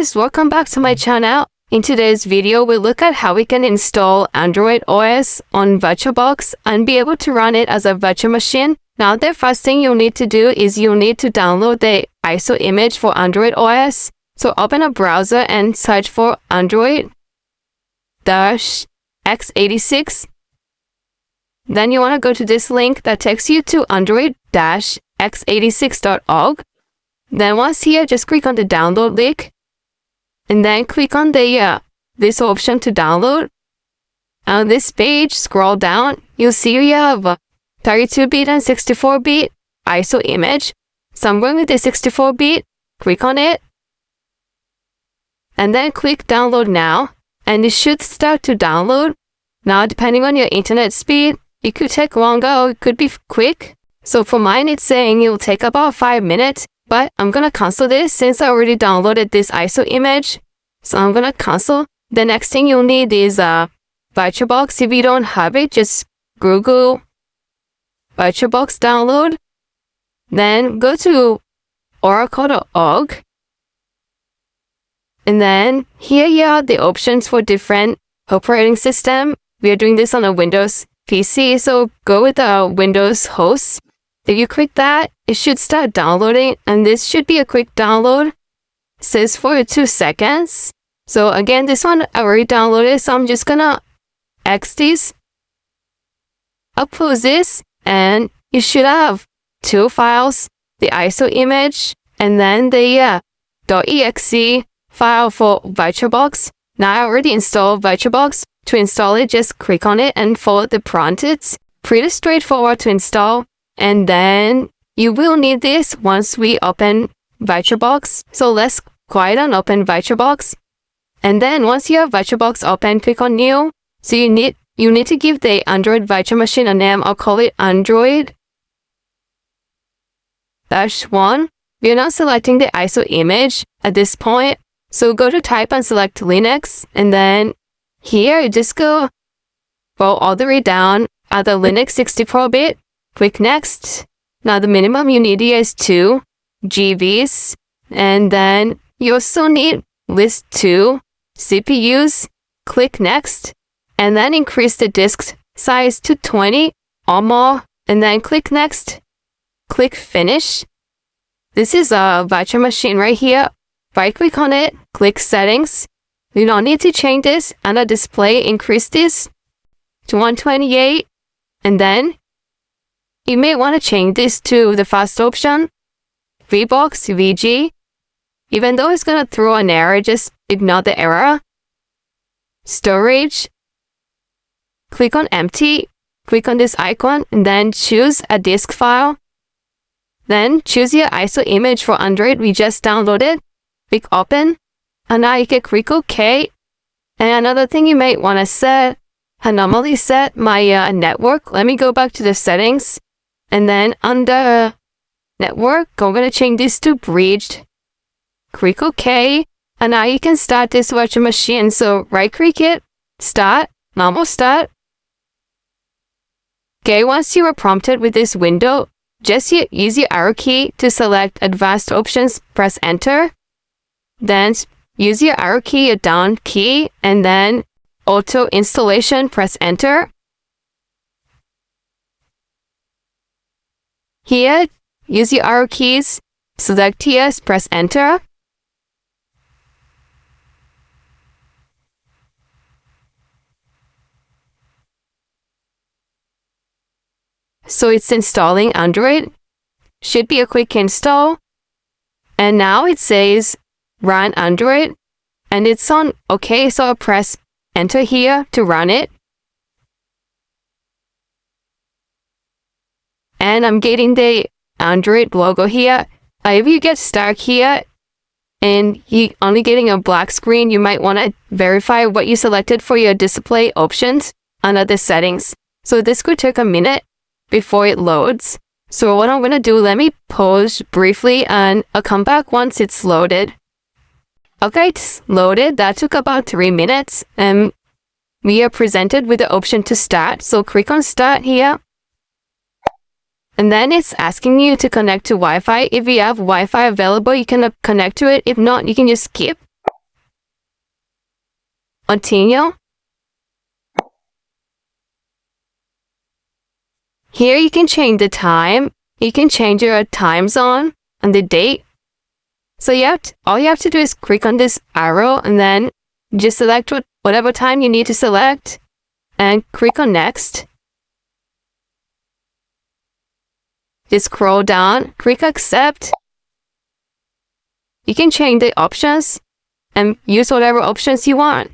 guys, welcome back to my channel. In today's video, we'll look at how we can install Android OS on VirtualBox and be able to run it as a virtual machine. Now, the first thing you'll need to do is you'll need to download the ISO image for Android OS. So open a browser and search for Android-x86. Then you want to go to this link that takes you to Android-x86.org. Then once here, just click on the download link. And then click on the this option to download. On this page, scroll down, you'll see you have 32-bit and 64-bit ISO image. So I'm going with the 64-bit, click on it. And then click download now. And it should start to download. Now, depending on your internet speed, it could take longer or it could be quick. So for mine, it's saying it will take about 5 minutes. But I'm going to cancel this since I already downloaded this ISO image. So I'm going to cancel. The next thing you'll need is VirtualBox. If you don't have it, just Google VirtualBox download. Then go to oracle.org. And then here you have the options for different operating system. We are doing this on a Windows PC, so go with the Windows host. If you click that, it should start downloading, and this should be a quick download. It says for 2 seconds. So again, this one I already downloaded, so I'm just gonna X this. Upload this, and you should have 2 files, the ISO image, and then the .exe file for VirtualBox. Now I already installed VirtualBox. To install it, just click on it and follow the prompt. It's pretty straightforward to install. And then you will need this once we open VirtualBox. So let's go ahead and open VirtualBox. And then once you have VirtualBox open, click on New. So you need to give the Android virtual machine a name. I'll call it Android-1. We're not selecting the ISO image at this point. So go to Type and select Linux. And then here, just go all the way down at the Linux 64-bit. Click Next. Now the minimum you need here is 2 GBs. And then you also need list 2 CPUs. Click Next. And then increase the disk size to 20 or more. And then click Next. Click Finish. This is a virtual machine right here. Right click on it. Click Settings. You don't need to change this. And the display, increase this to 128. And then you may want to change this to the first option, VBox VG. Even though it's going to throw an error, just ignore the error. Storage. Click on Empty. Click on this icon and then choose a disk file. Then choose your ISO image for Android we just downloaded. Click Open. And now you can click OK. And another thing you might want to set, I normally set my network. Let me go back to the settings. And then under network, I'm going to change this to bridged. Click OK. And now you can start this virtual machine. So right click it, start, normal start. Okay, once you are prompted with this window, just use your arrow key to select advanced options, press enter. Then use your arrow key, your down key, and then auto installation, press enter. Here, use your arrow keys, select here, press enter. So it's installing Android. Should be a quick install. And now it says run Android. And it's on OK, so I'll press enter here to run it. And I'm getting the Android logo here. If you get stuck here and you're only getting a black screen, you might want to verify what you selected for your display options under the settings. So this could take a minute before it loads. So what I'm going to do, let me pause briefly and I'll come back once it's loaded. Okay, it's loaded. That took about 3 minutes. And we are presented with the option to start. So click on Start here. And then it's asking you to connect to Wi-Fi. If you have Wi-Fi available, you can connect to it. If not, you can just skip. continue. Here you can change the time. You can change your time zone and the date. So all you have to do is click on this arrow and then just select whatever time you need to select and click on next. Just scroll down, click accept. You can change the options and use whatever options you want.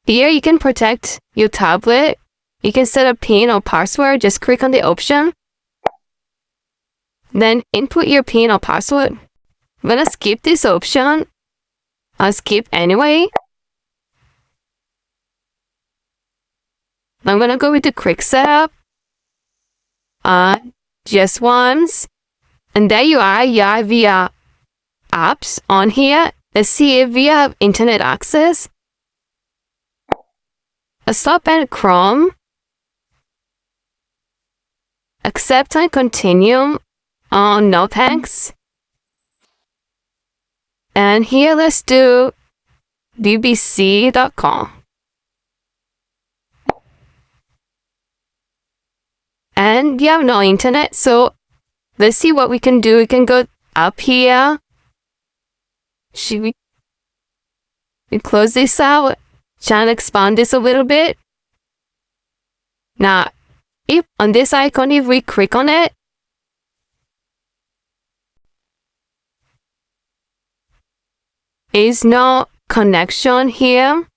Here you can protect your tablet. You can set a PIN or password, just click on the option. Then input your PIN or password. I'm gonna skip this option. I'll skip anyway. I'm gonna go with the quick setup. Just once. And there you are, via apps on here. Let's see if we have internet access. A stop and Chrome. Accept and continue. No thanks. And here let's do bbc.com. And you have no internet, so let's see what we can do. We can go up here. Should we close this out? Try and expand this a little bit. Now, if on this icon, if we click on it, is no connection here.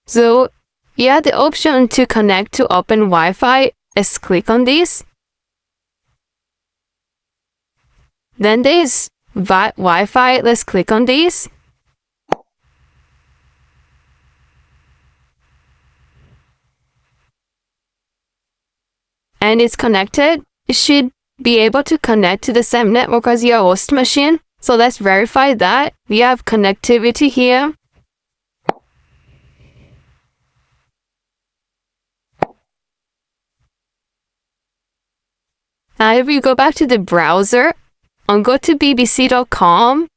So you have the option to connect to open Wi-Fi. Let's click on this. Then there's Wi-Fi. Let's click on this. And it's connected. It should be able to connect to the same network as your host machine. So let's verify that. We have connectivity here. Now if we go back to the browser and go to bbc.com,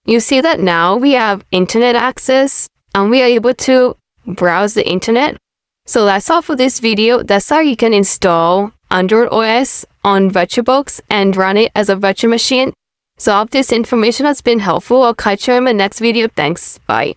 you see that now we have internet access and we are able to browse the internet. So that's all for this video. That's how you can install Android OS on VirtualBox and run it as a virtual machine. So I hope this information has been helpful. I'll catch you in my next video. Thanks. Bye.